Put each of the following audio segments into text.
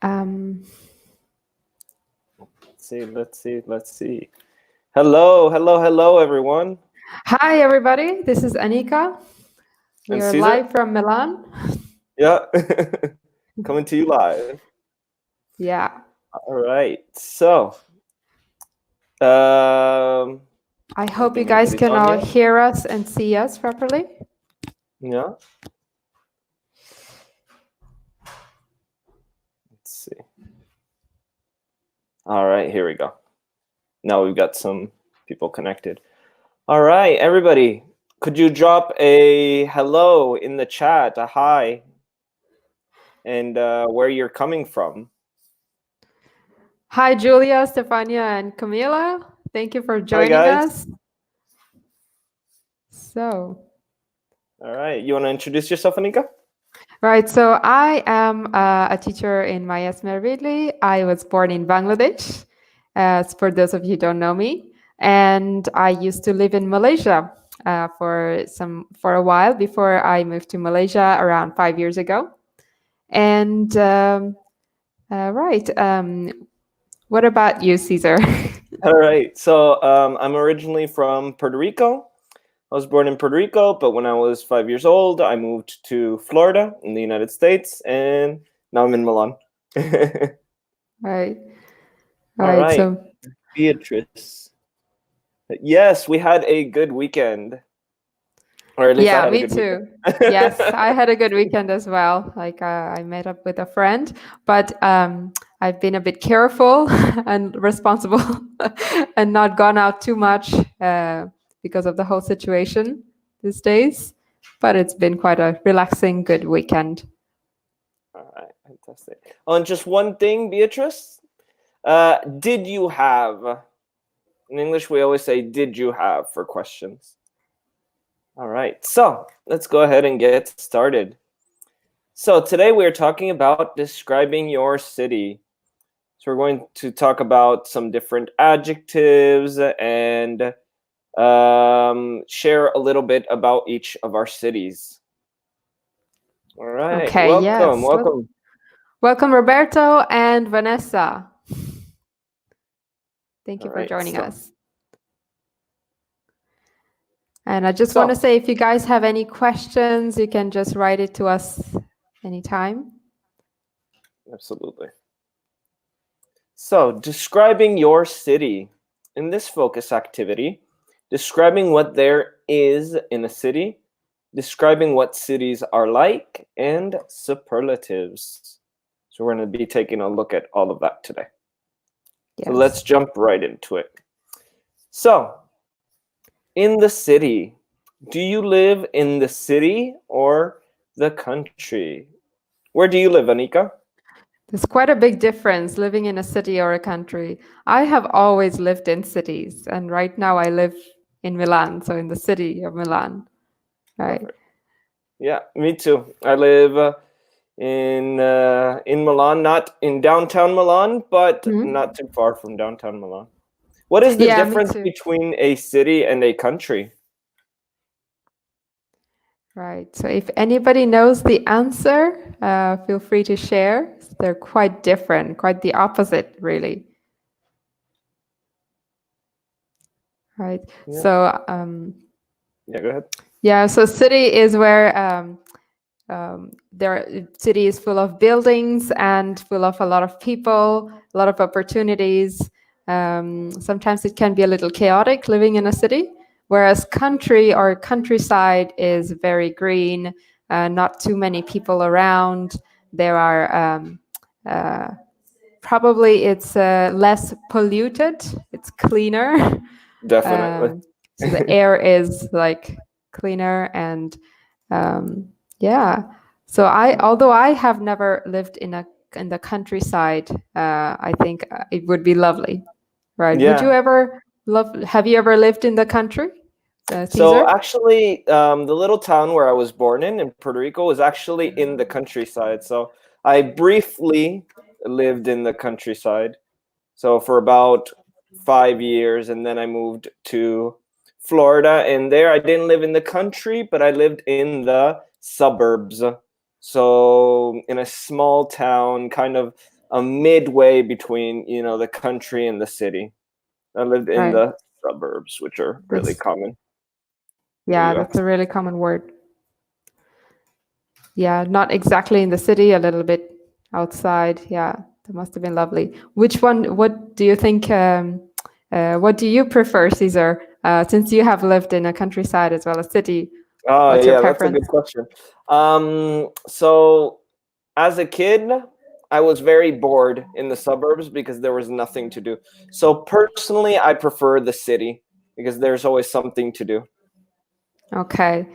Um, Let's see. Hello, everyone. Hi, everybody. This is Anika. We And are Caesar, live from Milan. yeah, coming to you live. Yeah. All right. So, um, I I don't hope you think guys anybody's can on all yet. hear us and see us properly. Yeah. Let's see. All right, here we go. Now we've got some people connected. All right, everybody, could you drop a hello in the chat, a hi, and where you're coming from? Hi, Julia, Stefania, and Camila. Thank you for Hi, joining guys. us. So, All right, you want to introduce yourself, Anika? right. So I am a teacher in Myes. I was born in Bangladesh, for those of you who don't know me. And I used to live in Malaysia for a while before I moved to Malaysia around 5 years ago. And right, what about you, Caesar? All right. So I'm originally from Puerto Rico. I was born in Puerto Rico, but when I was 5 years old, I moved to Florida in the United States, and now I'm in Milan. Right, All right. right, So Beatrice. Yes, we had a good weekend, or at least I yeah, had a me good weekend. too. Yes, I had a good weekend as well. Like I met up with a friend, but I've been a bit careful and responsible and not gone out too much because of the whole situation these days. But it's been quite a relaxing, good weekend. All right, fantastic. Oh, and just one thing, Beatrice. Did you have? In English, we always say "Did you have" for questions. All right, so let's go ahead and get started. So today we are talking about describing your city. So we're going to talk about some different adjectives and share a little bit about each of our cities. All right, Okay, welcome, yes. welcome. Welcome, Roberto and Vanessa. Thank All you for right, joining so us. And I just want to so say, if you guys have any questions, you can just write it to us anytime. absolutely. So describing your city. In this focus activity, describing what there is in a city, describing what cities are like, and superlatives. So we're going to be taking a look at all of that today. So let's Yes. jump right into it. So, in the city, do you live in the city or the country? Where do you live, Anika? There's quite a big difference living in a city or a country. I have always lived in cities, and right now I live in Milan, so in the city of Milan. Right. Perfect. Yeah, me too. I live in Milan, not in downtown Milan, but Mhm. not too far from downtown Milan. What is the Yeah, me difference too. between a city and a country? Right. So if anybody knows the answer, feel free to share. They're quite different, quite the opposite, really. Right. Yeah, So yeah. Go ahead. yeah, so city is where city is full of buildings and full of a lot of people, a lot of opportunities. Sometimes it can be a little chaotic living in a city, whereas country or countryside is very green, not too many people around. There are uh, probably it's less polluted, it's cleaner. Definitely. So the air is like cleaner and um, yeah. So although I have never lived in the countryside, I think it would be lovely, right? Would you Yeah. ever love? Have you ever lived in the country, So Caesar? actually, the little town where I was born in Puerto Rico was actually in the countryside. So I briefly lived in the countryside. So for about 5 years, and then I moved to Florida. And there, I didn't live in the country, but I lived in the suburbs. So in a small town, kind of a midway between, the country and the city. I lived in Right. the suburbs, which are really That's common in the yeah, that's US. a really common word. Yeah, not exactly in the city, a little bit outside. Yeah, that must have been lovely. Which one? What do you think? What do you prefer, Caesar? Since you have lived in a countryside as well as city, Oh, what's your yeah, that's a preference? good question. So as a kid, I was very bored in the suburbs because there was nothing to do. So personally, I prefer the city because there's always something to do. Okay,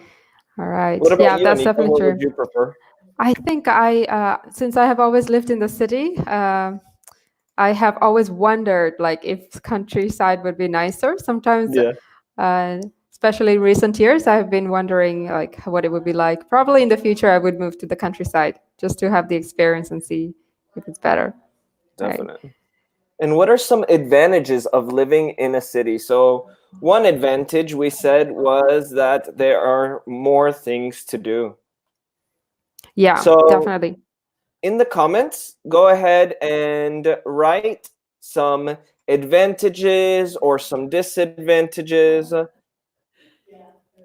all right. What about Yeah, you, that's Anika? definitely What would true. you prefer? I think since I have always lived in the city, I have always wondered like if countryside would be nicer. Sometimes, Yeah, uh, especially in recent years, I've been wondering like what it would be like. Probably in the future, I would move to the countryside just to have the experience and see if it's better. Right. definitely. And what are some advantages of living in a city? So, one advantage we said was that there are more things to do. Yeah, So, definitely. in the comments, go ahead and write some advantages or some disadvantages.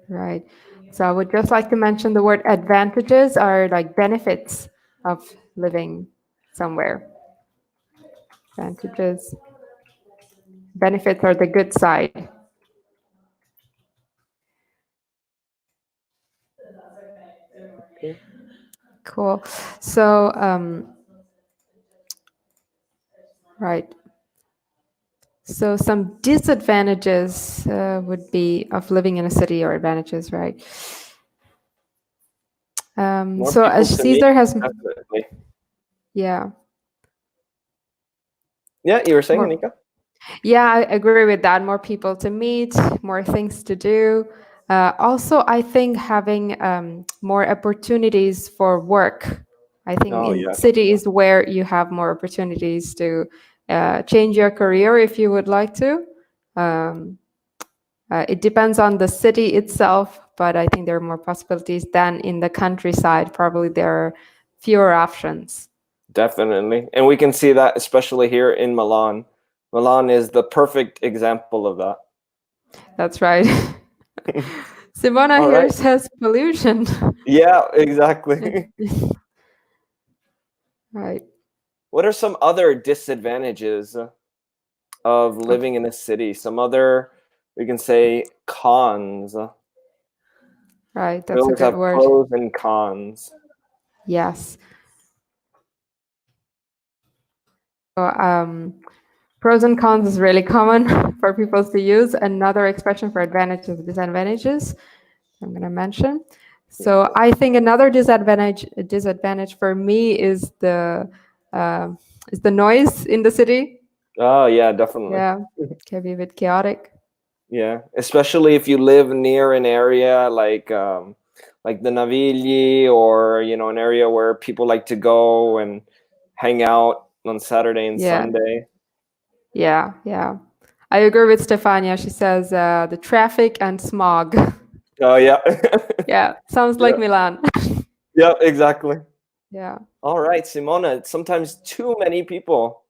Right. So I would just like to mention the word advantages are like benefits of living somewhere. Advantages. Benefits are the good side. Okay. Cool. So, right. So some disadvantages would be of living in a city, or advantages, right? More So people as to meet, Caesar has, definitely. yeah, Yeah, you were saying, more. Anika? Yeah, I agree with that. More people to meet, more things to do. Also, I think having more opportunities for work. I think Oh, in yeah, definitely. cities where you have more opportunities to change your career if you would like to. Um, it depends on the city itself, but I think there are more possibilities than in the countryside. Probably there are fewer options. Definitely. And we can see that especially here in Milan. Milan is the perfect example of that. That's right. Simona All here right. says pollution. Yeah, exactly. Right. What are some other disadvantages of Of, living in a city? Some other, we can say, cons. right. We That's a always good have word. pros and cons. Yes. So, pros and cons is really common for people to use. Another expression for advantages and disadvantages I'm going to mention. So I think another disadvantage for me uh, is the noise in the city. Oh, yeah, definitely. Yeah, can be a bit chaotic. Yeah, especially if you live near an area like the Navigli, or an area where people like to go and hang out on Saturday and Yeah, Sunday. yeah. I agree with Stefania. She says the traffic and smog. Oh, yeah. Yeah, sounds Yeah. like Milan. Yeah, exactly. Yeah, All right, Simona, sometimes too many people.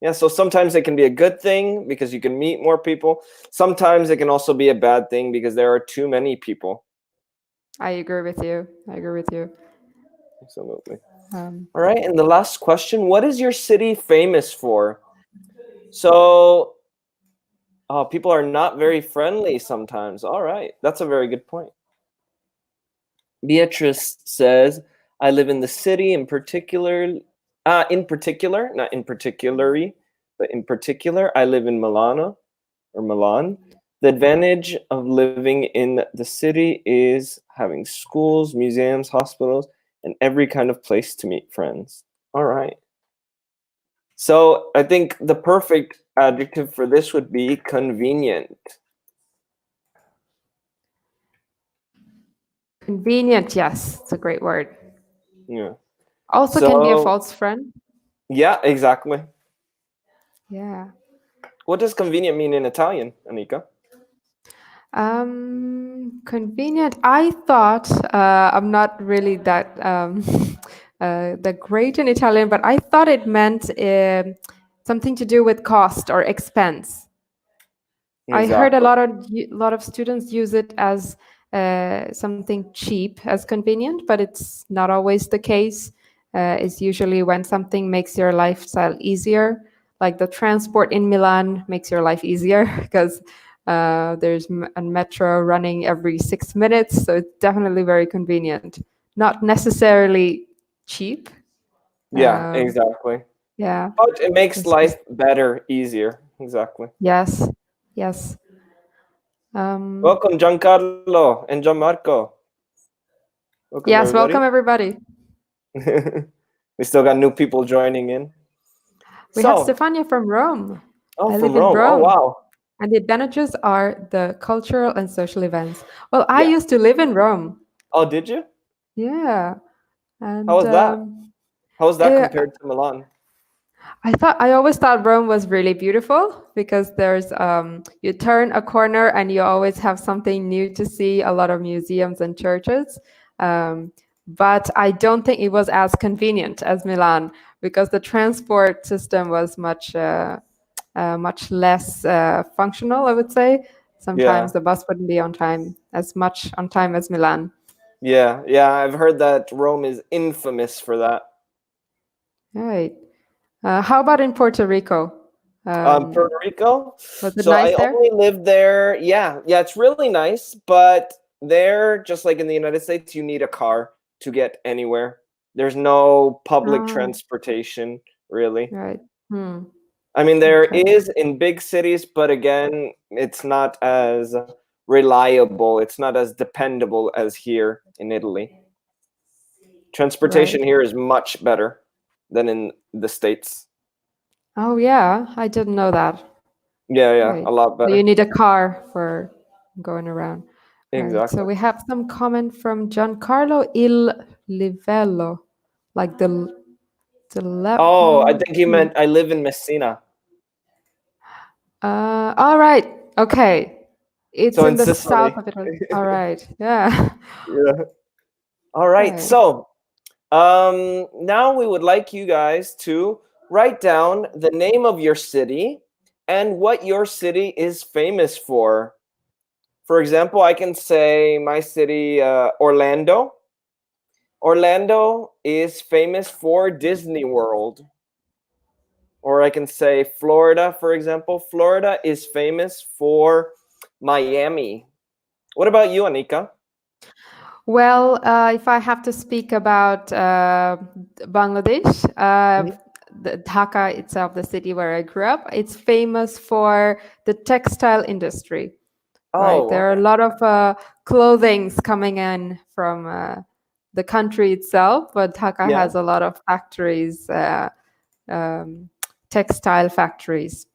Yeah, so sometimes it can be a good thing because you can meet more people. Sometimes it can also be a bad thing because there are too many people. I agree with you. I agree with you. Absolutely. Um, All right, and the last question, what is your city famous for? So, oh, people are not very friendly sometimes. All right, that's a very good point. Beatrice says, I live in the city not in particularly, but in particular, I live in Milano or Milan. The advantage of living in the city is having schools, museums, hospitals, and every kind of place to meet friends. All right. So I think the perfect adjective for this would be convenient. convenient, yes, it's a great word. Yeah. Also, can be a So, false friend. yeah, exactly. Yeah. What does convenient mean in Italian, Anika? Convenient. I thought I'm not really that the great in Italian, but I thought it meant something to do with cost or expense. I heard Exactly. a lot of students use it as something cheap, as convenient, but it's not always the case. It's usually when something makes your lifestyle easier, like the transport in Milan makes your life easier because there's a metro running every 6 minutes, so it's definitely very convenient. Not necessarily cheap. Yeah, Um, exactly. yeah, But it makes it's just life better, easier. Exactly. yes, yes. Um, Welcome, Giancarlo and Gianmarco. Welcome, yes, everybody. welcome everybody. We still got new people joining in. We have So, Stefania from Rome. oh, I from live in Rome. Oh, Rome, wow. and the advantages are the cultural and social events. Well, I Yeah. used to live in Rome. Oh, did you? Yeah, How and was that? How was that eh, compared to Milan? I always thought Rome was really beautiful because there's you turn a corner and you always have something new to see. A lot of museums and churches. But I don't think it was as convenient as Milan because the transport system was much less functional, I would say. Sometimes Yeah. the bus wouldn't be on time, as much on time as Milan. Yeah. Yeah. I've heard that Rome is infamous for that. Right. How about in Puerto Rico? Puerto Rico. Was it So nice I there? only lived there. Yeah. Yeah. It's really nice. But there, just like in the United States, you need a car to get anywhere. There's no public Oh, transportation, really. right. Hmm. I mean, there Okay. is in big cities, but again, it's not as reliable. It's not as dependable as here in Italy. Right. Transportation here is much better than in the States. Oh, yeah. I didn't know that. Yeah, yeah, Right. a lot So you better. need a car for going around. Right. So Exactly. we have some comment from Giancarlo Il Livello, like the Oh, I level. think he meant I live in Messina. All right. Okay. It's So in in the south Sicily. of Italy. All right. Yeah. Yeah. All right. Right. So, now we would like you guys to write down the name of your city and what your city is famous for. For example, I can say my city, Orlando. Orlando is famous for Disney World. Or I can say Florida, for example. Florida is famous for Miami. What about you, Anika? Well, if I have to speak about Bangladesh, Mhm. the Dhaka itself, the city where I grew up, it's famous for the textile industry. Right, Oh, there are a okay. lot of clothings coming in from the country itself, but Dhaka Yeah. has a lot of factories, um, textile factories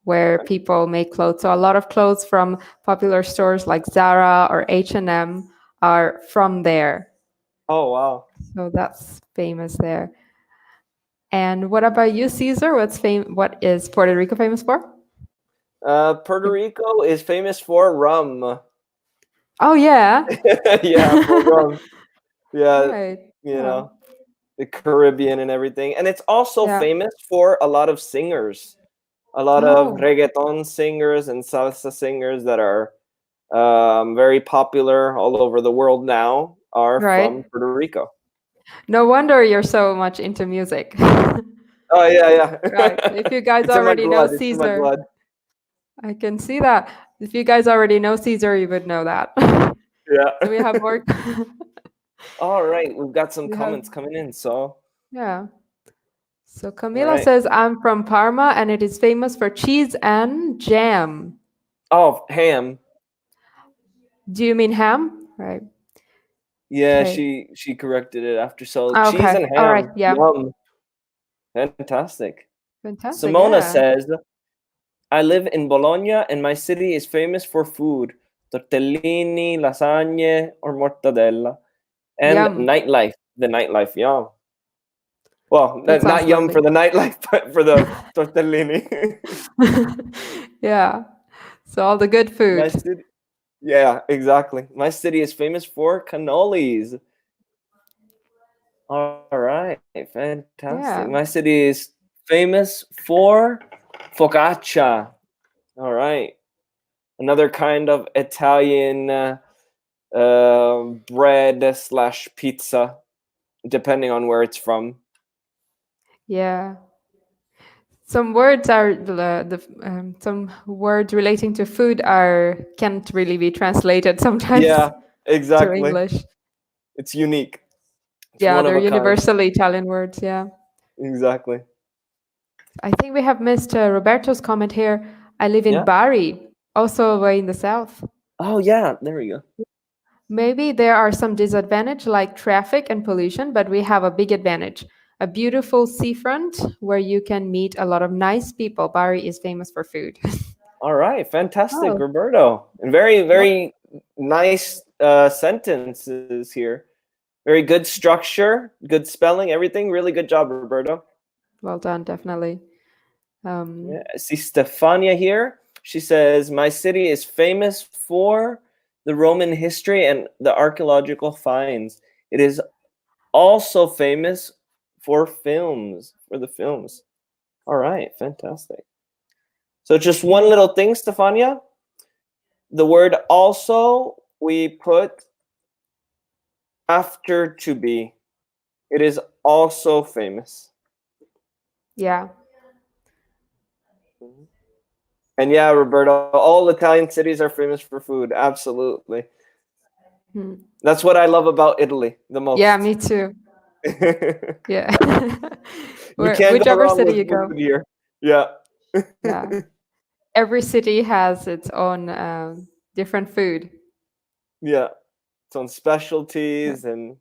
where Okay. people make clothes. So a lot of clothes from popular stores like Zara or H&M are from there. Oh, wow. So that's famous there. And what about you, Caesar? What is Puerto Rico famous for? Puerto Rico is famous for rum. Oh yeah. Yeah, for rum. Yeah, Right. you Oh, know, the Caribbean and everything. And it's also yeah. famous for a lot of singers, a lot of Oh, reggaeton singers and salsa singers that are very popular all over the world now are from right. Puerto Rico. No wonder you're so much into music. Oh, yeah, yeah. Right. If you guys It's in my already know blood. It's in my Caesar, blood. I can see that. If you guys already know Caesar, you would know that. Yeah. So we have more. All right. We've got some We have, comments coming in. So, yeah. So all Camila right. says, I'm from Parma and it is famous for cheese and jam. Oh, ham. Do you mean ham? Right. Yeah, Okay. she corrected it after. So cheese Okay. and All right. ham. Yeah. Yum. Fantastic. Fantastic. Simona Yeah. says, I live in Bologna and my city is famous for food. Tortellini, lasagne, or mortadella. And Yum. nightlife. The nightlife, yum. Well, That not sounds yum lovely. for the nightlife, but for the tortellini. Yeah. So all the good My food. city, yeah, exactly. My city is famous for cannolis. All right, fantastic. My Yeah. city is famous for focaccia. All right, another kind of Italian bread slash pizza, depending on where it's from. Yeah. Some words are some words relating to food are can't really be translated sometimes Yeah, to exactly. English. It's unique. It's Yeah, one of they're a kind. universally Italian words. Yeah. Exactly. I think we have missed Roberto's comment here. I live in Yeah. Bari, also away in the south. Oh yeah, there we go. Maybe there are some disadvantage like traffic and pollution, but we have a big advantage. A beautiful seafront where you can meet a lot of nice people. Bari is famous for food. All right, fantastic, Oh, Roberto. And very, yep. very nice sentences here. Very good structure, good spelling, everything. Really good job, Roberto. Well done, definitely. Yeah, I see Stefania here. She says, "My city is famous for the Roman history and the archaeological finds. It is also famous for films, for the films." All right, fantastic. So just one Yeah. little thing, Stefania. The word also we put after to be. It is also famous. Yeah. And yeah, Roberto, all Italian cities are famous for food. Absolutely. Hmm. That's what I love about Italy the Yeah, most. me too. Yeah. You Where, can't go whichever wrong city with you food go. here. Yeah. Yeah. Every city has its own different food. Yeah. It's on Yeah. specialties and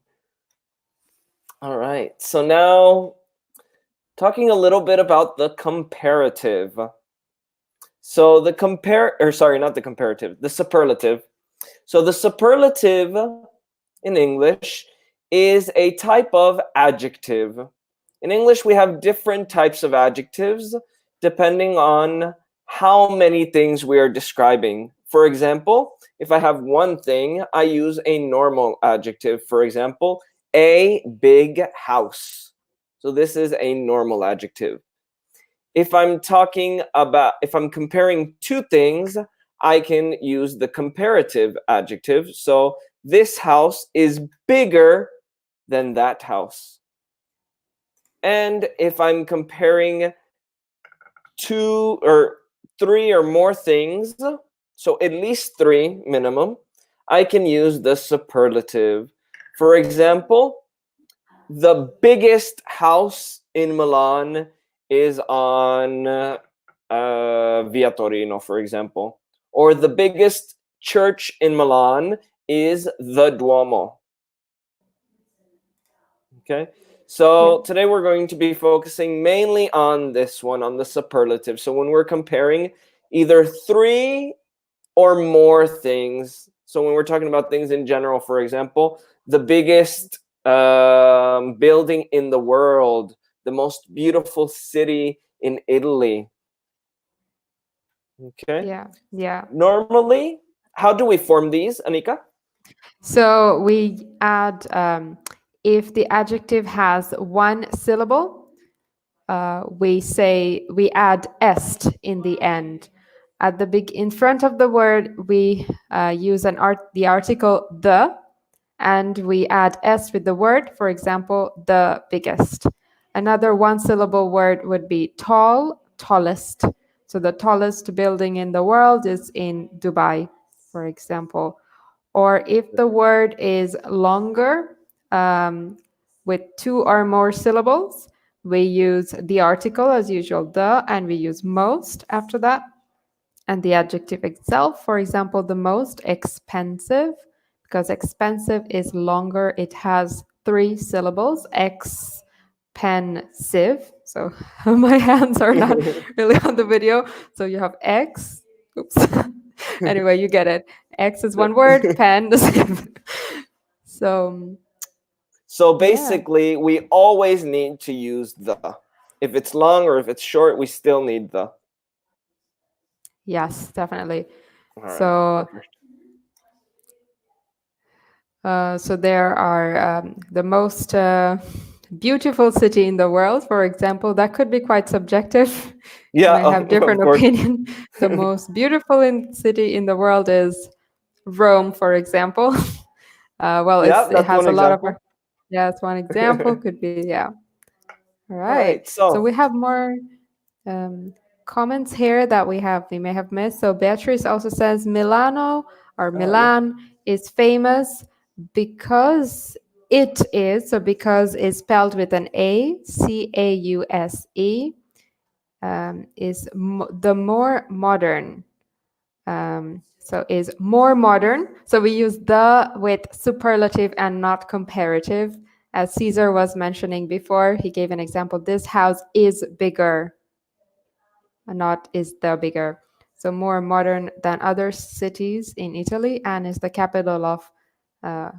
all right. So now talking a little bit about the comparative. So the not the comparative, the superlative. So the superlative in English is a type of adjective. In English, we have different types of adjectives depending on how many things we are describing. For example, if I have one thing, I use a normal adjective. For example, a big house. So this is a normal adjective. If I'm comparing two things, I can use the comparative adjective. So this house is bigger than that house. And if I'm comparing two or three or more things, so at least three minimum, I can use the superlative. For example, the biggest house in Milan is on Via Torino, for example. Or the biggest church in Milan is the Duomo. Okay. Yeah. So today we're going to be focusing mainly on this one, on the superlative. So when we're comparing either three or more things, so when we're talking about things in general, for example, the biggest building in the world, the most beautiful city in Italy. Okay. Yeah. Yeah. Normally, how do we form these, Anika? So we add, if the adjective has one syllable, we add est in the end. At the big in front of the word, we use the article the, and we add s with the word. For example, the biggest. Another one syllable word would be tall, tallest. So the tallest building in the world is in Dubai, for example. Or if the word is longer, with two or more syllables, we use the article as usual, the, and we use most after that. And the adjective itself, for example, the most expensive, because expensive is longer, it has three syllables, expensive. So my hands are not really on the video. So you have X. Oops. Anyway, you get it. X is one word, pen the same. So So yeah, basically, we always need to use the. If it's long or if it's short, we still need the. yes, definitely. All right, So perfect. So there are the most beautiful city in the world, for example. That could be quite subjective. You Yeah, may have of different course. opinion. The most beautiful city in the world is Rome, for example. Well, Yeah, it that's has one a lot of example. yeah. It's one example. Could be yeah. All All right. right, So we so have more um, comments here that we may have missed. So Beatrice also says Milano or yeah. Milan is famous because it is. So because is spelled with an A, Cause, is the more modern. So is more modern. So we use the with superlative and not comparative. As Caesar was mentioning before, he gave an example. This house is bigger, not is the bigger. So more modern than other cities in Italy, and is the capital of,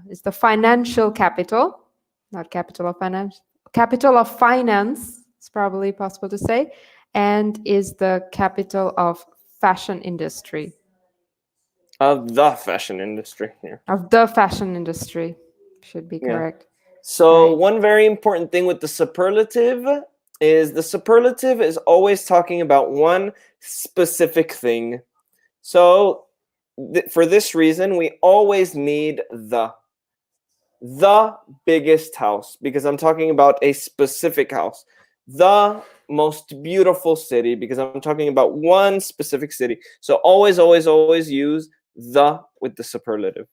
is the financial capital, not capital of finance, capital of finance. It's probably possible to say, and is the capital of fashion industry. Of the fashion industry here. Of the fashion industry, should be Yeah. correct. So Right. one very important thing with the superlative is the superlative is always talking about one specific thing. So for this reason, we always need the biggest house, because I'm talking about a specific house. The most beautiful city, because I'm talking about one specific city. So always, always, always use the with the superlative.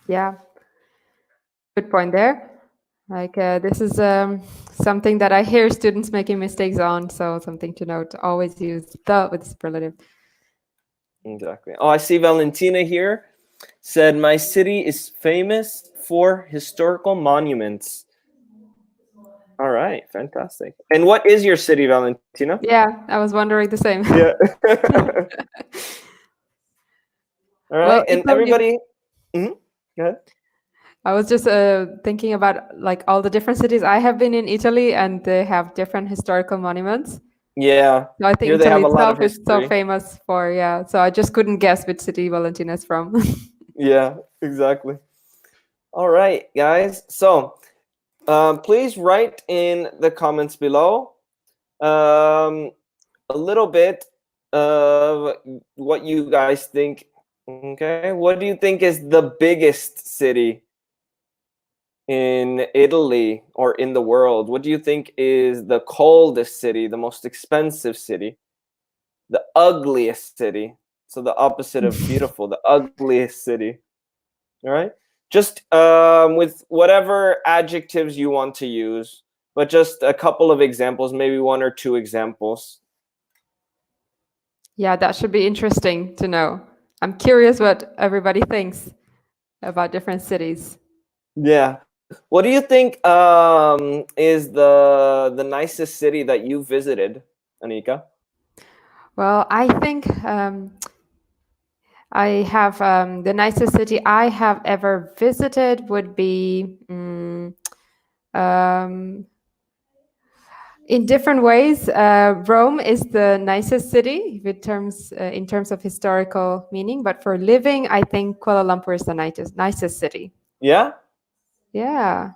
Yeah. Good point there. Like this is something that I hear students making mistakes on, so something to note. Always use the with superlative. Exactly. Oh, I see Valentina here said, my city is famous for historical monuments. All right, fantastic. And what is your city, Valentina? Yeah, I was wondering the same. Yeah. All right, Well, and Italy. everybody. Mhm. Go ahead. I was just thinking about like all the different cities I have been in Italy, and they have different historical monuments. Yeah, So I here think they Italy have a lot of itself is so history. famous for yeah. So I just couldn't guess which city Valentina is from. Yeah, exactly. All right, guys. So please write in the comments below a little bit of what you guys think. Okay, what do you think is the biggest city in Italy or in the world? What do you think is the coldest city, the most expensive city, the ugliest city? So the opposite of beautiful, the ugliest city. All right. Just with whatever adjectives you want to use, but just a couple of examples, maybe one or two examples. Yeah, that should be interesting to know. I'm curious what everybody thinks about different cities. Yeah. What do you think is the nicest city that you visited, Anika? Well, I think I have the nicest city I have ever visited would be um, in different ways. Rome is the nicest city in terms of historical meaning, but for living, I think Kuala Lumpur is the nicest city. Yeah. Yeah.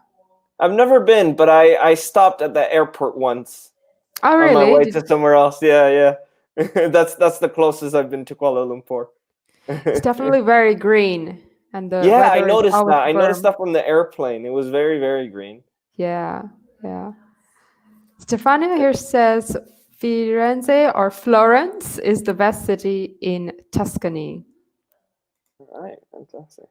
I've never been, but I stopped at the airport once Oh, on my really? way to somewhere else. Yeah, yeah. That's the closest I've been to Kuala Lumpur. It's definitely very green, and the Yeah, I weather is noticed always that. I noticed warm. that from the airplane. It was very, very green. Yeah, yeah. Stefania here says Firenze or Florence is the best city in Tuscany. All right, fantastic.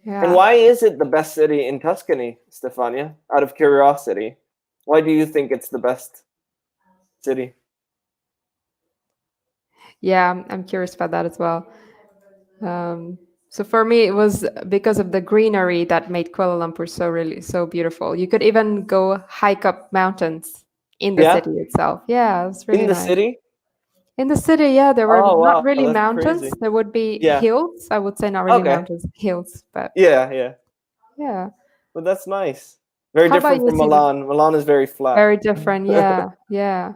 And Yeah. why is it the best city in Tuscany, Stefania? Out of curiosity, why do you think it's the best city? Yeah, I'm curious about that as well. So for me, it was because of the greenery that made Kuala Lumpur so beautiful. You could even go hike up mountains in the Yeah, city itself. Yeah, it was in really the nice. city. In the city, yeah, there were Oh not wow, really that's mountains. crazy. There would be Yeah. hills. I would say not really Okay. mountains, hills, but Yeah, yeah. yeah. Well, that's nice. Very How about different you, from Caesar? Milan. Milan is very flat. Very different. Yeah, yeah,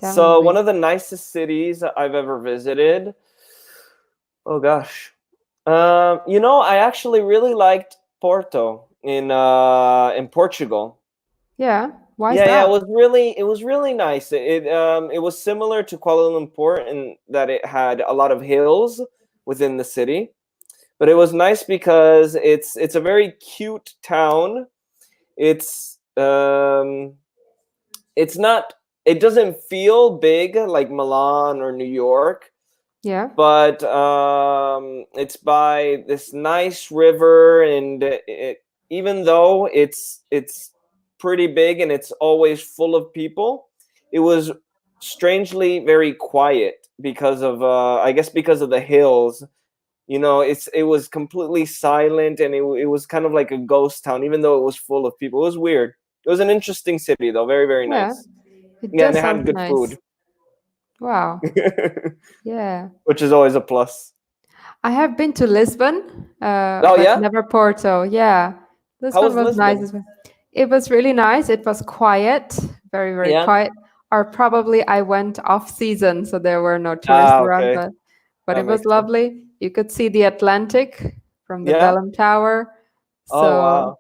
So one definitely. of the nicest cities I've ever visited. Oh gosh. I actually really liked Porto in Portugal. Yeah. Why is Yeah, yeah, that? it was really nice. It was similar to Kuala Lumpur in that it had a lot of hills within the city, but it was nice because it's a very cute town. It's it's not it doesn't feel big like Milan or New York, Yeah. but it's by this nice river, and even though it's pretty big and it's always full of people, it was strangely very quiet because of I guess because of the hills. It was completely silent, and it was kind of like a ghost town, even though it was full of people. It was weird. It was an interesting city though, very very Yeah. nice. It Yeah, and does it had sound good nice. food, Wow. Yeah. which is always a plus. I have been to Lisbon, Oh but yeah, never Porto. Yeah. how Lisbon was was nice Lisbon? as well. It was really nice. It was quiet, very, very Yeah. quiet. Or probably I went off season, so there were no tourists Ah, around, okay. but That it was makes sense. lovely. You could see the Atlantic from the Yeah. Bellum Tower. Oh, So wow.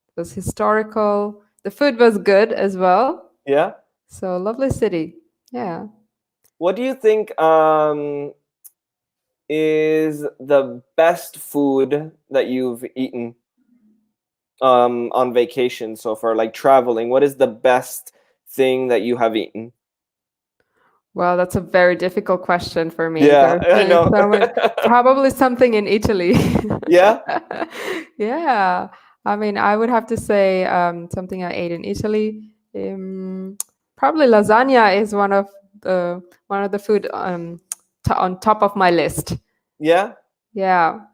it was historical. The food was good as well. Yeah. So lovely city. Yeah. What do you think is the best food that you've eaten on vacation so far, like traveling? What is the best thing that you have eaten? Well, that's a very difficult question for me. Yeah, There's I been know. so many, probably something in Italy. Yeah. Yeah. I mean, I would have to say something I ate in Italy. Probably lasagna is one of the food on top of my list. Yeah. Yeah, that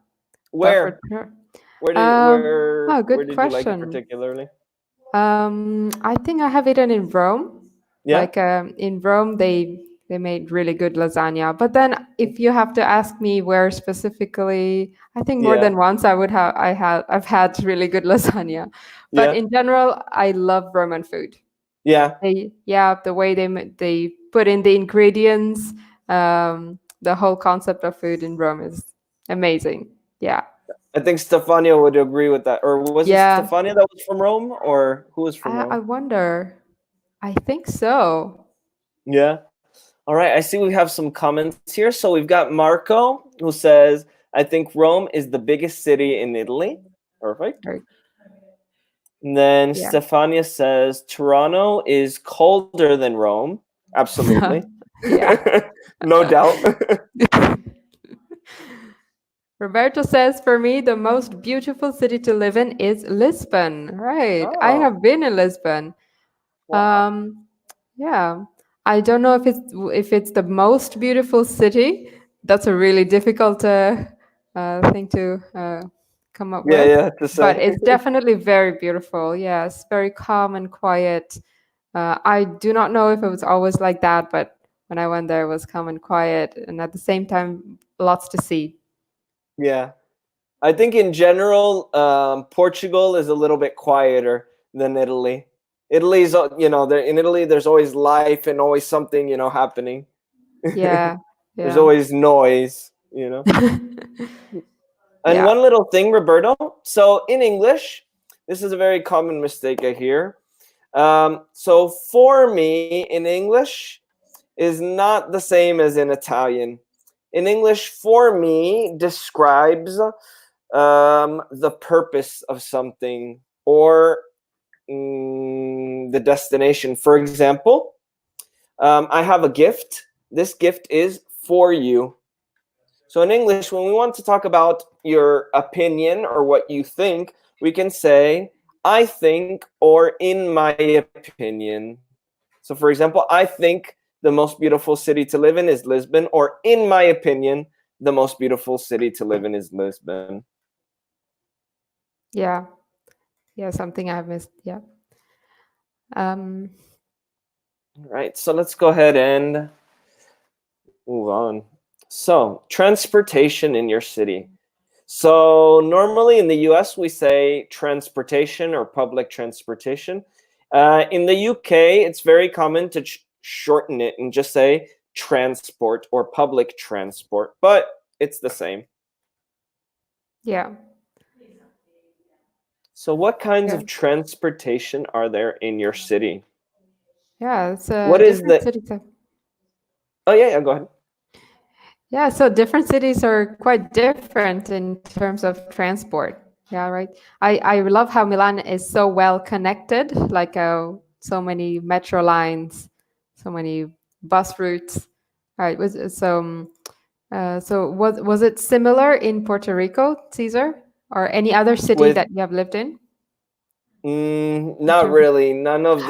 for Where? sure. Where did Oh, where good did you like it question. particularly? I think I have eaten in Rome. Yeah. Like in Rome, they made really good lasagna. But then, if you have to ask me where specifically, I think more Yeah. than once I've had really good lasagna. But Yeah. in general, I love Roman food. Yeah. The way they put in the ingredients, the whole concept of food in Rome is amazing. Yeah, I think Stefania would agree with that. Or was it yeah. Stefania that was from Rome, or who was from I Rome? wonder. I think so. Yeah. All right. I see we have some comments here. So we've got Marco who says, I think Rome is the biggest city in Italy. Perfect. Very, And then yeah. Stefania says, Toronto is colder than Rome. Absolutely. Yeah. No doubt. Roberto says, for me, the most beautiful city to live in is Lisbon. Right. I Oh, have been in Lisbon. wow. Um, yeah. I don't know if it's the most beautiful city. That's a really difficult thing to come up Yeah, with. yeah, to But say. it's definitely very beautiful. Yes, very calm and quiet. I do not know if it was always like that, but when I went there, it was calm and quiet, and at the same time, lots to see. Yeah. I think in general, Portugal is a little bit quieter than Italy. Italy's, there in Italy, there's always life and always something, happening. Yeah, There's yeah, always noise. And yeah. one little thing, Roberto. So in English, this is a very common mistake I hear. So for me in English is not the same as in Italian. In English, for me describes the purpose of something or the destination. For example, I have a gift. This gift is for you. So in English, when we want to talk about your opinion or what you think, we can say, I think, or in my opinion. So for example, I think the most beautiful city to live in is Lisbon, or in my opinion, the most beautiful city to live in is Lisbon. Yeah, yeah, something I've missed. Yeah. Um, All right, so let's go ahead and move on. So, transportation in your city. So, normally in the US, we say transportation or public transportation. In the UK, it's very common to shorten it and just say transport or public transport, but it's the same. Yeah. So what kinds Yeah. of transportation are there in your city? Yeah. It's What is different the cities. Oh yeah, yeah, go ahead. Yeah, so different cities are quite different in terms of transport. Yeah, right. I love how Milan is so well connected, like so many metro lines, so many bus routes. Right. Was it similar in Puerto Rico, Caesar, or any other city With that you have lived in not terms of? really. None of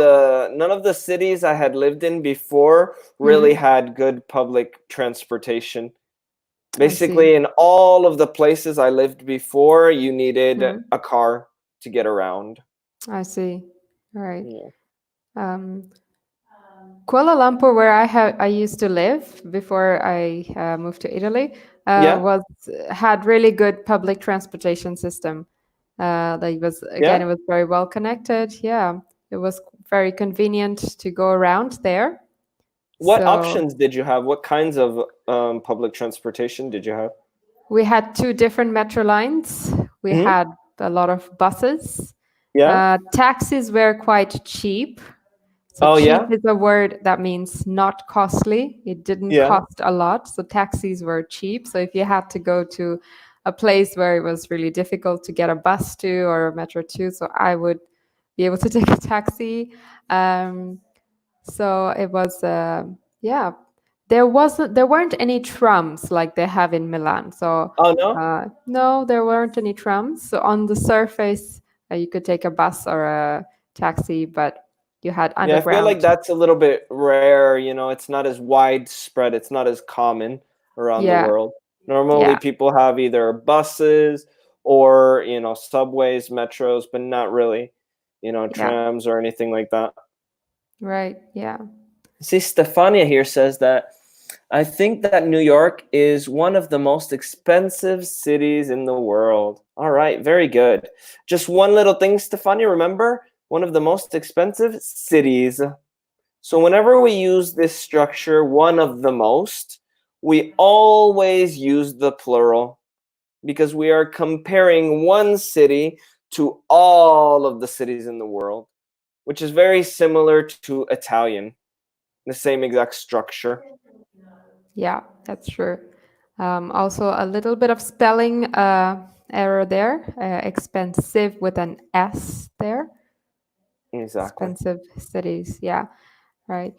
the cities I had lived in before really Hmm. had good public transportation. I see. Basically, in all of the places I lived before, you needed Hmm. a car to get around. I see. All right. Yeah. Um, Kuala Lumpur, where I used to live before I moved to Italy, Yeah. was had really good public transportation system. That was again, Yeah. it was very well connected. Yeah, it was very convenient to go around there. What So options did you have? What kinds of public transportation did you have? we had two different metro lines. We Hmm. had a lot of buses. Yeah. Taxis were quite cheap. So Oh cheap yeah. is a word that means not costly. It didn't Yeah. cost a lot. So taxis were cheap. So if you had to go to a place where it was really difficult to get a bus to or a metro to, so I would be able to take a taxi. Um, so it was, yeah. There weren't any trams like they have in Milan. So Oh no. no, there weren't any trams. So on the surface, you could take a bus or a taxi, but you had Yeah, I feel like underground. that's a little bit rare. It's not as widespread. It's not as common around the Yeah, world. Normally, yeah, people have either buses or subways, metros, but not really yeah. trams or anything like that. Right. Yeah. See, Stefania here says that I think that New York is one of the most expensive cities in the world. All right, very good. Just one little thing, Stefania, remember? One of the most expensive cities. So whenever we use this structure, one of the most, we always use the plural because we are comparing one city to all of the cities in the world, which is very similar to Italian, the same exact structure. Yeah, that's true. Also, a little bit of spelling error there. Expensive with an S there. Exactly. Expensive cities. Yeah. Right.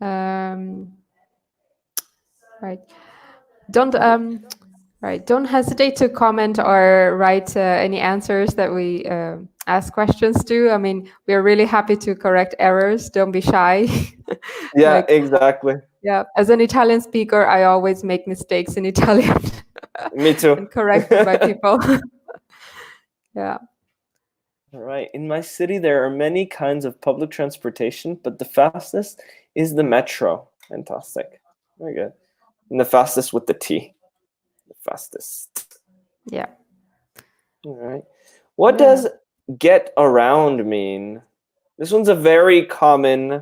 Um, right. Don't right. Don't hesitate to comment or write any answers that we ask questions to. I mean, we are really happy to correct errors. Don't be shy. Yeah, Like, exactly. yeah, as an Italian speaker, I always make mistakes in Italian Me too. and corrected by people. Yeah. All right. In my city, there are many kinds of public transportation, but the fastest is the metro. Fantastic. Very good. And the fastest with the T. The fastest. Yeah. All right. What Yeah. does get around mean? This one's a very common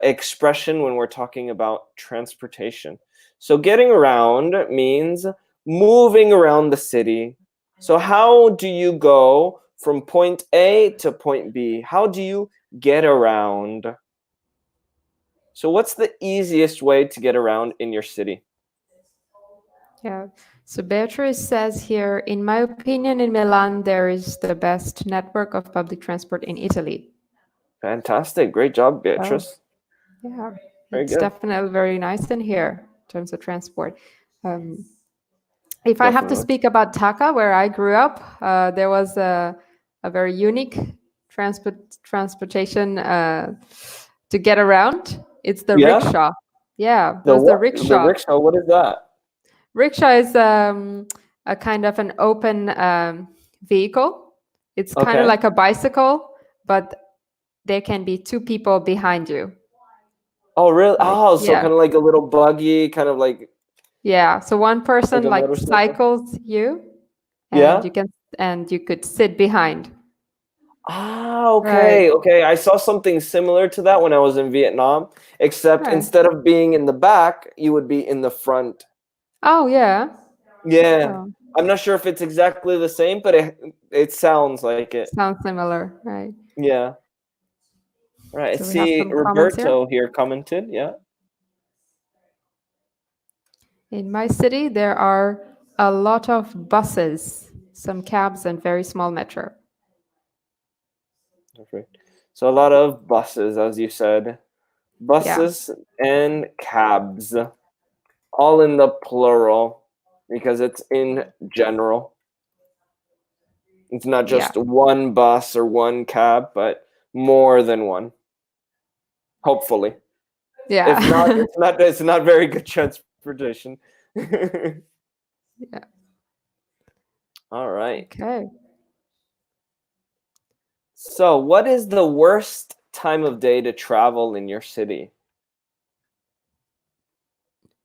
expression when we're talking about transportation. So getting around means moving around the city. So how do you go from point A to point B? How do you get around? So what's the easiest way to get around in your city? Yeah. So Beatrice says here, in my opinion, in Milan, there is the best network of public transport in Italy. Fantastic. Great job, So, Beatrice. yeah, Very it's good. definitely very nice in here in terms of transport. Um, if I have to Definitely. speak about Dhaka, where I grew up, there was a very unique transportation to get around. It's the Yeah? rickshaw. Yeah, The there's the what? The rickshaw. rickshaw, what is that? Rickshaw is a kind of an open vehicle. It's kind of Okay. like a bicycle, but there can be two people behind you. Oh, really? Like, Oh, so yeah, kind of like a little buggy, kind of yeah. So one like person a like motorcycle. cycles you, and Yeah? you could sit behind. Ah, Right. okay, okay. I saw something similar to that when I was in Vietnam, except Right. instead of being in the back, you would be in the front. Oh yeah. Yeah. Oh. I'm not sure if it's exactly the same, but it sounds like it. Sounds similar, right? Yeah. Right. I So we have see some comments here. Roberto here commented. Yeah. In my city, there are a lot of buses, some cabs, and very small metro. Perfect. So a lot of buses, as you said, Yeah, buses and cabs, all in the plural because it's in general. It's not yeah, just one bus or one cab, but more than one. Hopefully, if not, yeah, it's not very good transportation. yeah. All right. Okay. So, what is the worst time of day to travel in your city?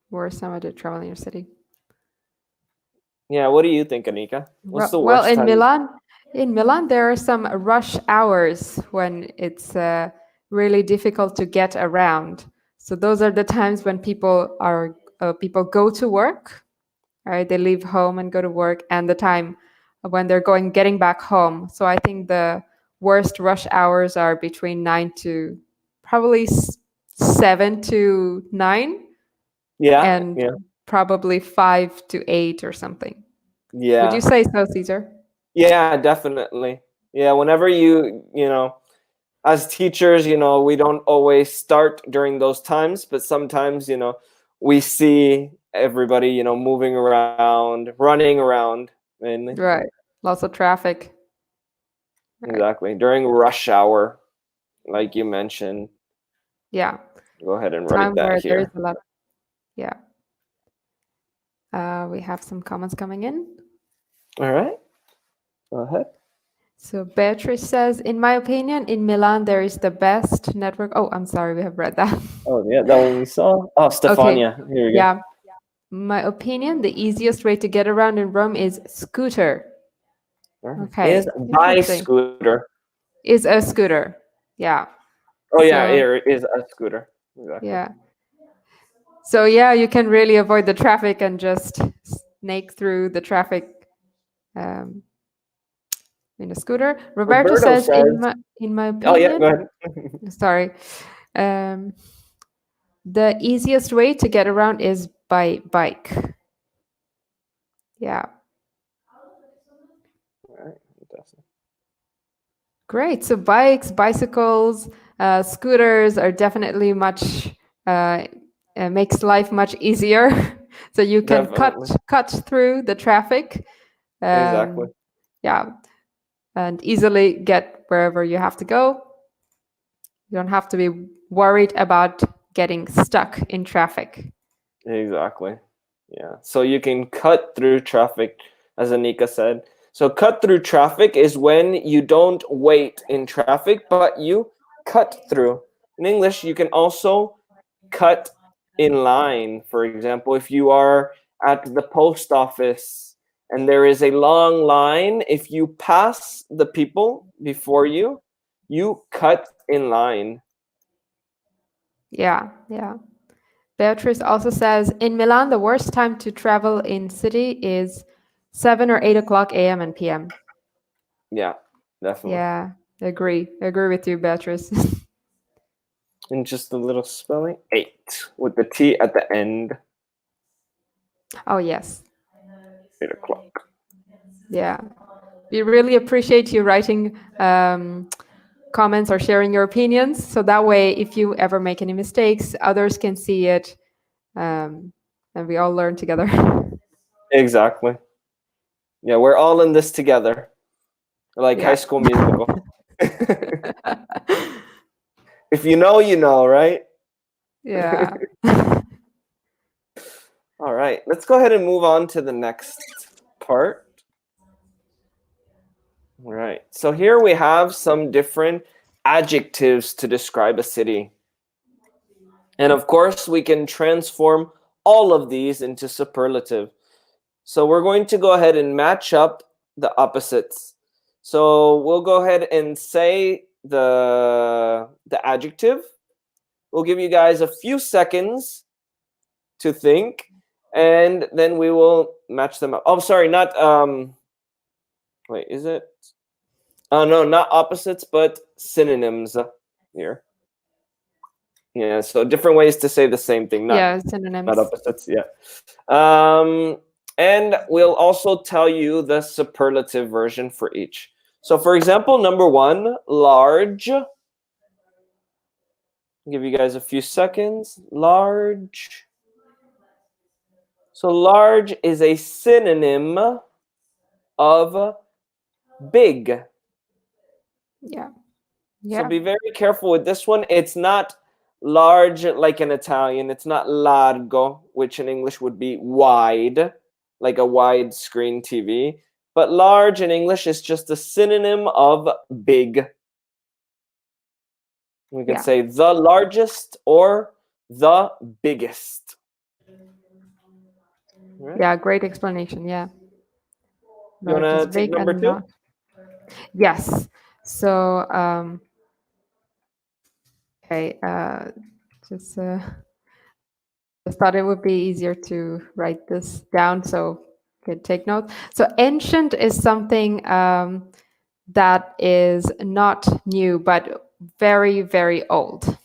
Worst time I did travel in your city. Yeah, what do you think, Anika? What's the Well, worst time? in Milan, there are some rush hours when it's really difficult to get around. So those are the times when people go to work, right? They leave home and go to work, and the time when they're getting back home. So I think the worst rush hours are between 7 to 9, Yeah, and yeah, probably 5 to 8 or something. Would you yeah, say so, Caesar? yeah, definitely. Yeah, whenever as teachers, we don't always start during those times, but sometimes, we see everybody, moving around, running around mainly. Right. Lots of traffic. Right. Exactly. During rush hour, like you mentioned. Yeah. Go ahead and write Time that where there is here. a lot. Yeah. We have some comments coming in. All right. Go ahead. So Beatrice says, in my opinion, in Milan there is the best network. Oh, I'm sorry, we have read that. Oh, yeah, that one we saw. Oh, Okay. Stefania. Here we go. Yeah. My opinion, the easiest way to get around in Rome is scooter. All right. Is Okay. by Interesting. scooter. Is a scooter. Yeah. Oh, yeah, So, it is a scooter. Exactly. yeah. So, yeah, you can really avoid the traffic and just snake through the traffic um, in a scooter. Roberto Roberto says, says, in my oh, yeah, go opinion, ahead. sorry, um, the easiest way to get around is by bike. Yeah, All right. Fantastic. great. So bikes, bicycles, scooters are definitely much makes life much easier. So you can Definitely. cut through the traffic. Exactly. Yeah, and easily get wherever you have to go. You don't have to be worried about getting stuck in traffic. Exactly. Yeah. So you can cut through traffic, as Anika said. So cut through traffic is when you don't wait in traffic, but you cut through. In English, you can also cut in line. For example, if you are at the post office and there is a long line, if you pass the people before you, you cut in line. Yeah, yeah. Beatrice also says in Milan, the worst time to travel in city is 7 or 8 o'clock a.m. and p.m. Yeah, definitely. Yeah, agree with you, Beatrice. And just a little spelling. 8 with the T at the end. Oh yes, 8 o'clock. yeah. We really appreciate you writing comments or sharing your opinions. So that way, if you ever make any mistakes, others can see it, and we all learn together. Exactly. Yeah, we're all in this together. Like High Yeah. School Musical. If you know, you know, right? Yeah. All right, let's go ahead and move on to the next part. All right, so here we have some different adjectives to describe a city. And of course, we can transform all of these into superlative. So we're going to go ahead and match up the opposites. So we'll go ahead and say the adjective. We'll give you guys a few seconds to think. and then we will match them up. Oh, sorry, not wait, is it? Oh no, not opposites, but synonyms here. Yeah, so different ways to say the same thing, Yeah, not synonyms. opposites. Yeah. And we'll also tell you the superlative version for each. So, for example, number 1, large. I'll give you guys a few seconds. Large. So, large is a synonym of big. Yeah. So Yeah. be very careful with this one. It's not large like in Italian. It's not largo, which in English would be wide, like a wide screen TV. But large in English is just a synonym of big. We can Yeah. say the largest or the biggest. Right? Yeah. Great explanation. Yeah. You Large is want to take big number and 2? not. Yes. So, okay. Just I thought it would be easier to write this down so you could take notes. So, ancient is something that is not new but very, very old.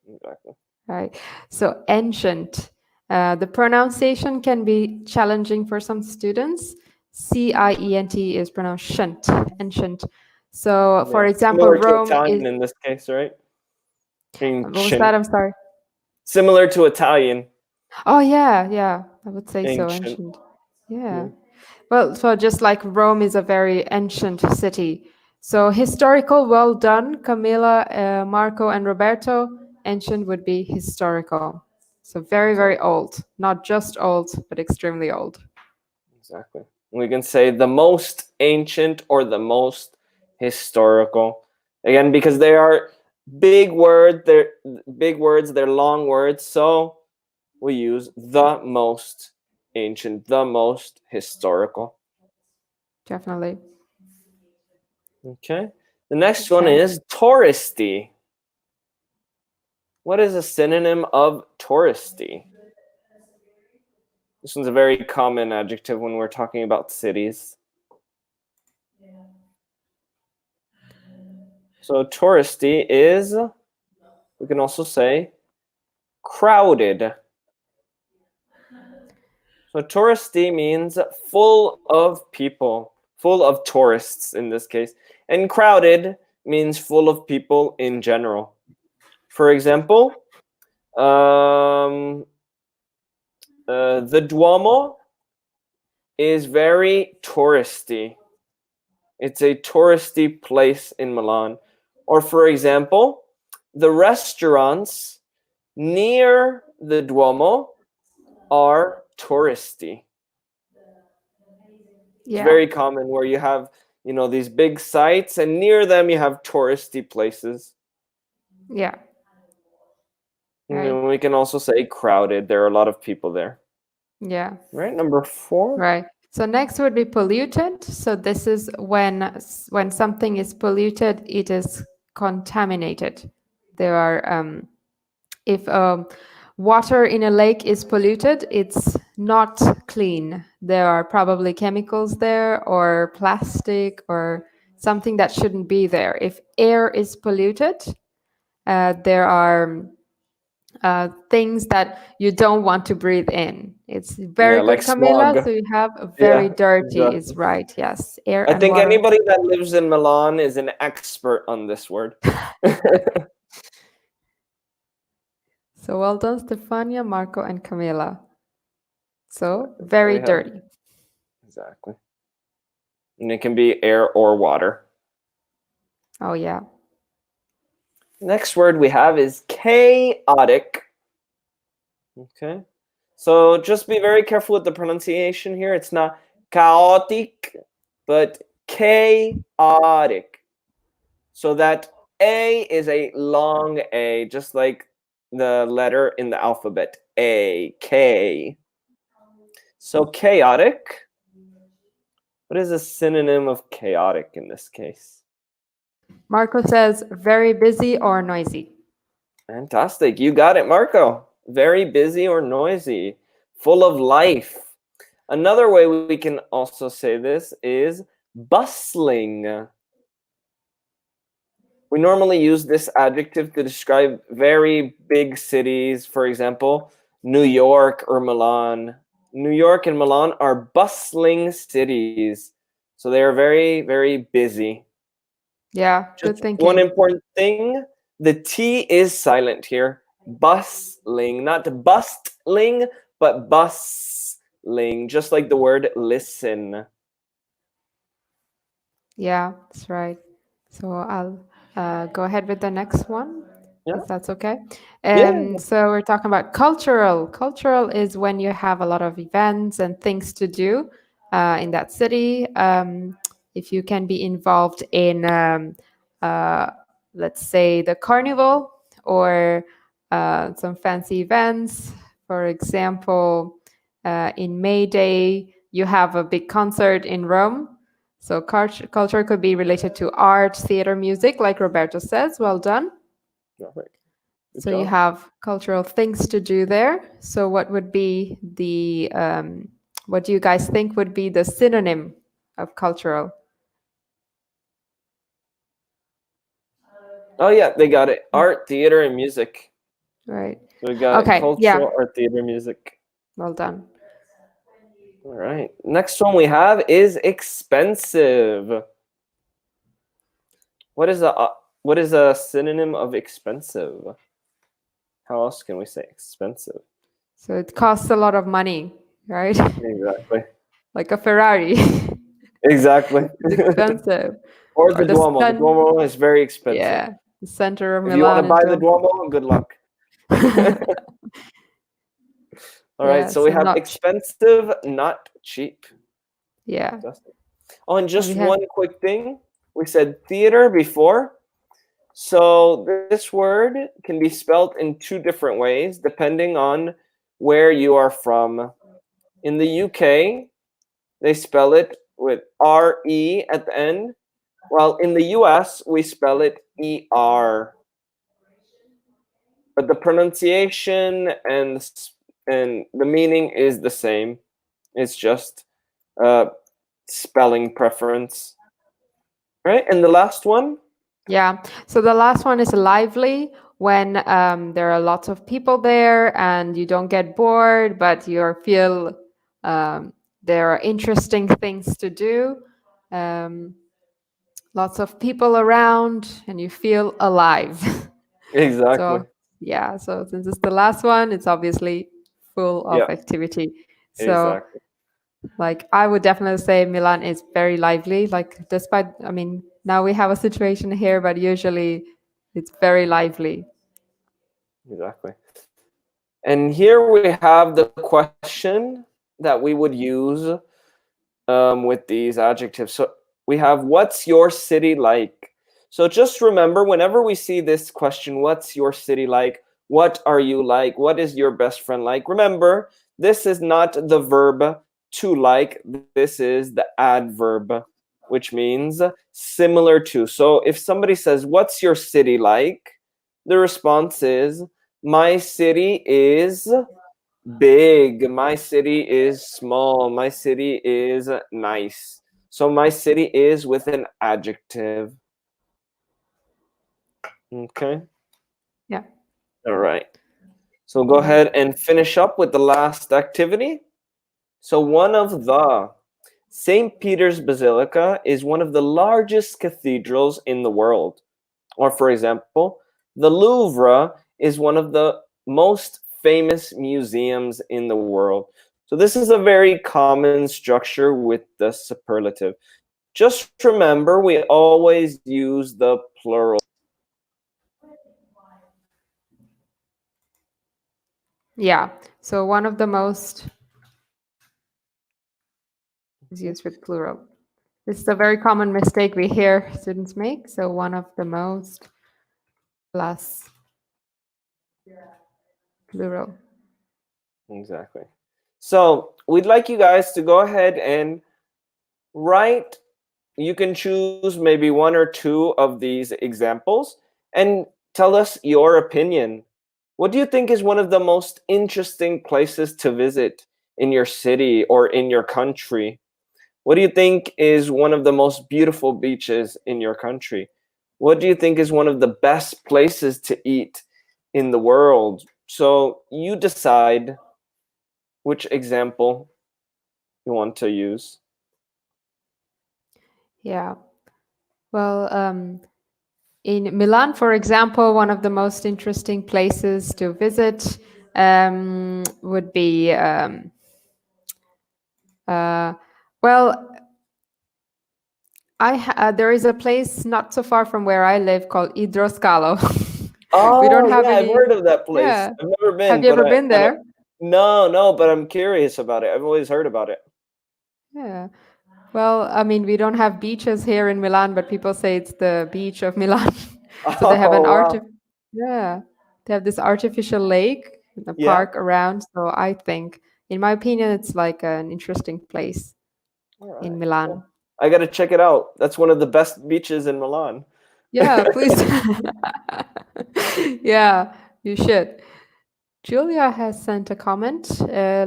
Exactly. Right. So, ancient. The pronunciation can be challenging for some students. Cient is pronounced shunt, ancient. So, for Yeah. example, Similar to Rome is. Italian in this case, right? What was that? Ancient. I'm sorry. Similar to Italian. Oh, yeah, yeah. I would say so, Ancient. ancient. Yeah. Yeah. Well, so just like Rome is a very ancient city. So historical, well done, Camila, Marco, and Roberto. Ancient would be historical. So very, very Exactly. old. Not just old, but extremely old. Exactly. We can say the most ancient or the most historical. Again, because they are they're big words, they're long words, so we use the most ancient, the most historical. Definitely. Okay. The next one Okay. is touristy. What is a synonym of touristy? This one's a very common adjective when we're talking about cities. So touristy is, we can also say, crowded. So touristy means full of people, full of tourists in this case. And crowded means full of people in general. For example, the Duomo is very touristy. It's a touristy place in Milan. Or for example, the restaurants near the Duomo are touristy. It's Yeah. very common where you have, these big sites and near them you have touristy places. Yeah. Right. And we can also say crowded. There are a lot of people there. Yeah. Right, number 4. Right. So next would be polluted. So this is when something is polluted, it is contaminated. There are if water in a lake is polluted, it's not clean. There are probably chemicals there or plastic or something that shouldn't be there. If air is polluted, there are things that you don't want to breathe in. It's Yeah, very good, like Camila. smog. So you have a very Yeah, dirty is exactly. right. Yes, air I and think water. anybody that lives in Milan is an expert on this word. So well done, Stefania, Marco, and Camila. So Exactly. So very we have dirty. exactly. And it can be air or water. Oh yeah. Next word we have is chaotic. Okay. So just be very careful with the pronunciation here. It's not chaotic, but chaotic. So that A is a long A, just like the letter in the alphabet. A, K. So chaotic. What is a synonym of chaotic in this case? Marco says very busy or noisy. Fantastic. You got it, Marco. Very busy or noisy. full of life. Another way we can also say this is bustling. We normally use this adjective to describe very big cities, for example, New York or Milan. New York and Milan are bustling cities, so they are very, very busy. Yeah, Just good one thinking. important thing, the T is silent here. Bustling, not bustling, but bustling, just like the word listen. Yeah, that's right. So I'll go ahead with the next one, Yeah, if that's okay. yeah, So we're talking about cultural. Cultural is when you have a lot of events and things to do in that city. If you can be involved in, uh, let's say, the carnival or some fancy events. For example, in May Day, you have a big concert in Rome. So culture could be related to art, theater, music, like Roberto says. Well done. perfect. Good So you job. have cultural things to do there. So what would be the what do you guys think would be the synonym of cultural? Oh yeah, they got it. Art, theater, and music. Right. So we got it. Okay. Yeah. Cultural, art, theater, music. Well done. All right. Next one we have is expensive. What is a synonym of expensive? How else can we say expensive? So it costs a lot of money, right? Exactly. Like a Ferrari. Exactly. It's expensive. Or Or the the Duomo. The sun. Duomo is very expensive. Yeah. The center of If you want to Milan is buy the Duomo. Duomo, good luck. All right, Yeah. so we So have not. expensive, not cheap. Yeah. Fantastic. Oh, and And we just have. one quick thing. We said theater before. So this word can be spelled in two different ways depending on where you are from. In the UK, they spell it with RE at the end, while in the US, we spell it ER. But the pronunciation and the meaning is the same. It's just uh, spelling preference. Right? And the last one? Yeah. So the last one is lively when there are lots of people there and you don't get bored, but you feel um, there are interesting things to do. Um, Lots of people around and you feel alive. Exactly. So, yeah. So since it's the last one, it's obviously full Yeah, of activity. So, exactly. like, I would definitely say Milan is very lively. Like, despite, I mean, now we have a situation here, but usually it's very lively. Exactly. And here we have the question that we would use with these adjectives. So we have, what's your city like? So just remember, whenever we see this question, what's your city like? What are you like? What is your best friend like? Remember, this is not the verb to like. This is the adverb, which means similar to. So if somebody says, what's your city like? The response is, my city is big. My city is small. My city is nice. So my city is with an adjective. Okay. Yeah. All right. So go ahead and finish up with the last activity. So one of the St. Peter's Basilica is one of the largest cathedrals in the world. Or for example, the Louvre is one of the most famous museums in the world. So this is a very common structure with the superlative. Just remember, we always use the plural. Yeah. So one of the most is used with plural. This is a very common mistake we hear students make. So one of the most plus plural. Exactly. So we'd like you guys to go ahead and write. You can choose maybe one or two of these examples and tell us your opinion. What do you think is one of the most interesting places to visit in your city or in your country. What do you think is one of the most beautiful beaches in your country? What do you think is one of the best places to eat in the world? So you decide which example you want to use. Yeah. Well, in Milan, for example, one of the most interesting places to visit would be, uh, well, there is a place not so far from where I live called Idroscalo. We don't Oh have yeah, I've any. heard of that place. Yeah. I've never Have been, you but ever been I don't. there? No, no, but I'm curious about it. I've always heard about it. Yeah. Well, I mean, we don't have beaches here in Milan, but people say it's the beach of Milan. So they have an Oh wow. yeah, they have this artificial lake and a Yeah. park around. So I think, in my opinion, it's like an interesting place All in right. Milan. Well, I got to check it out. That's one of the best beaches in Milan. Yeah, please. Yeah, you should. Julia has sent a comment.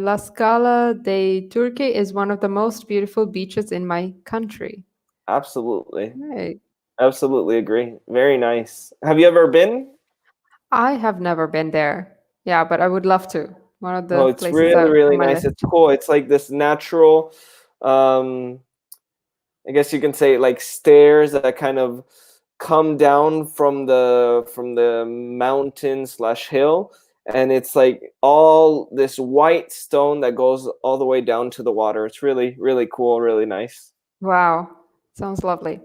La Scala dei Turchi is one of the most beautiful beaches in my country. Absolutely. Right. Absolutely agree. Very nice. Have you ever been? I have never been there. Yeah, but I would love to. One of Oh, the it's places really, on really my nice. list. It's cool. It's like this natural, um, I guess you can say like stairs that kind of come down from the mountain slash hill, and it's like all this white stone that goes all the way down to the water. It's really, really cool, really nice. Wow, sounds lovely.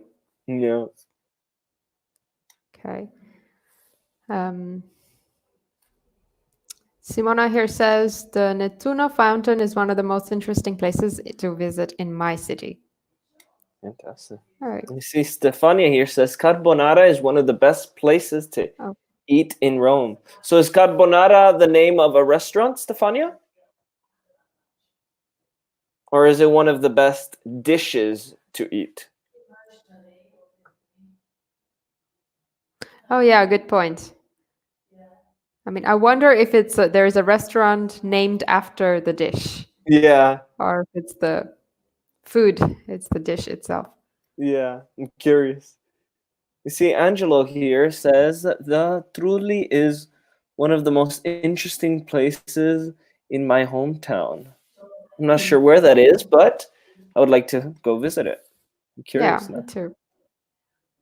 Yeah. Okay. Um, Simona here says the Nettuno fountain is one of the most interesting places to visit in my city. Fantastic. All right. You see, Stefania here says carbonara is one of the best places to Oh, eat in Rome. So is carbonara the name of a restaurant, Stefania? Or is it one of the best dishes to eat? oh yeah, good point. I mean, I wonder if there's a restaurant named after the dish, Yeah, or if it's the food, it's the dish itself. yeah, I'm curious. You see, Angelo here says that the Trulli is one of the most interesting places in my hometown. I'm not sure Mm. where that is, but I would like to go visit it. I'm Yeah, curious me now. too.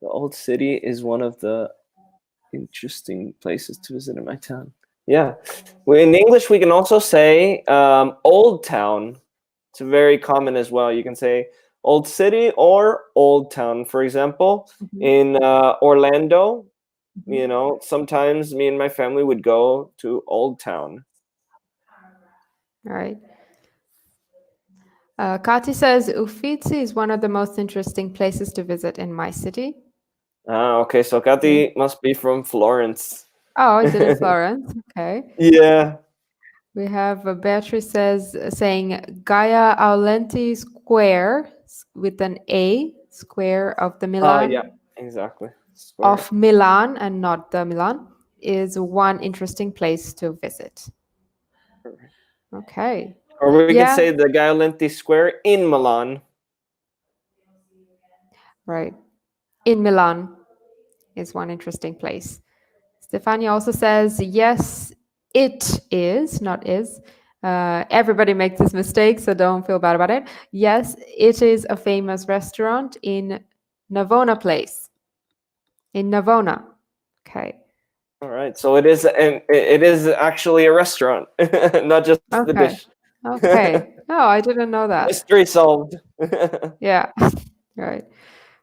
The old city is one of the interesting places to visit in my town. Yeah. Well, in English, we can also say old town. It's very common as well. You can say old city or old town. For example, Mhm. in Orlando, Mhm. sometimes me and my family would go to Old Town. All right. Kati says Uffizi is one of the most interesting places to visit in my city. Ah, okay. So Yeah. Kati must be from Florence. Oh, is it in Florence? Okay. Yeah. We have Beatrice saying Gaia Aulenti Square with an A, square of the Yeah. Milan, Exactly. Square. of Milan and not the Milan, is one interesting place to visit. Okay. Or we could Yeah, say the Gaiolenti Square in Milan. right. In Milan is one interesting place. Stefania also says, yes, it is, not is. Everybody makes this mistake, so don't feel bad about it. Yes, it is a famous restaurant in Navona Place. In Navona. Okay. All right. So it is, and it is actually a restaurant, not just the Okay. dish. Okay. No, I didn't know that. Mystery solved. Yeah. Right.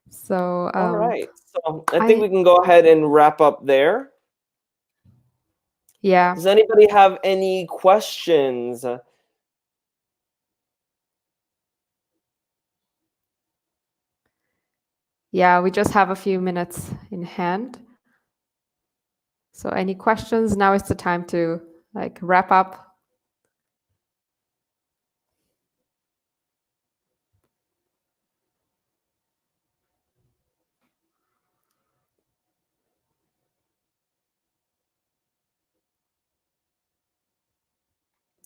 So, All right. So I think I, we can go ahead and wrap up there. yeah. Does anybody have any questions? Yeah, we just have a few minutes in hand. So, any questions? Now is the time to like wrap up.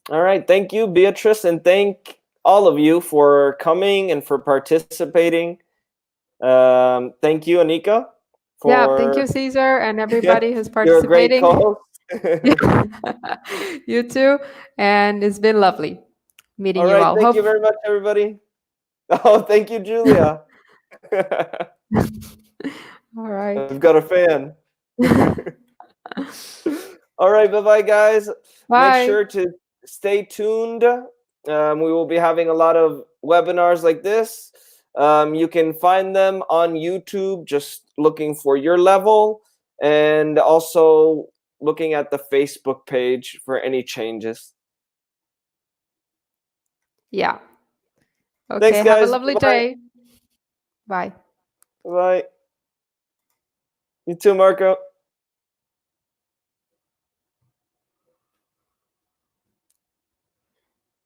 All right. Thank you, Beatrice, and thank all of you for coming and for participating. Thank you, Anika, Yeah, thank for you, Caesar, and everybody who's you're a great participating. co-host. You too. And it's been lovely meeting All you right. all. Thank Hope. you very much, everybody. Oh, thank you, Julia. All right. I've got a fan. All right, bye-bye, guys. Make Bye. sure to stay tuned. We will be having a lot of webinars like this. You can find them on YouTube, just looking for your level, and also looking at the Facebook page for any changes. Yeah. Thanks, Okay. Have a guys. lovely Bye-bye. day. Bye. Bye. You too, Marco.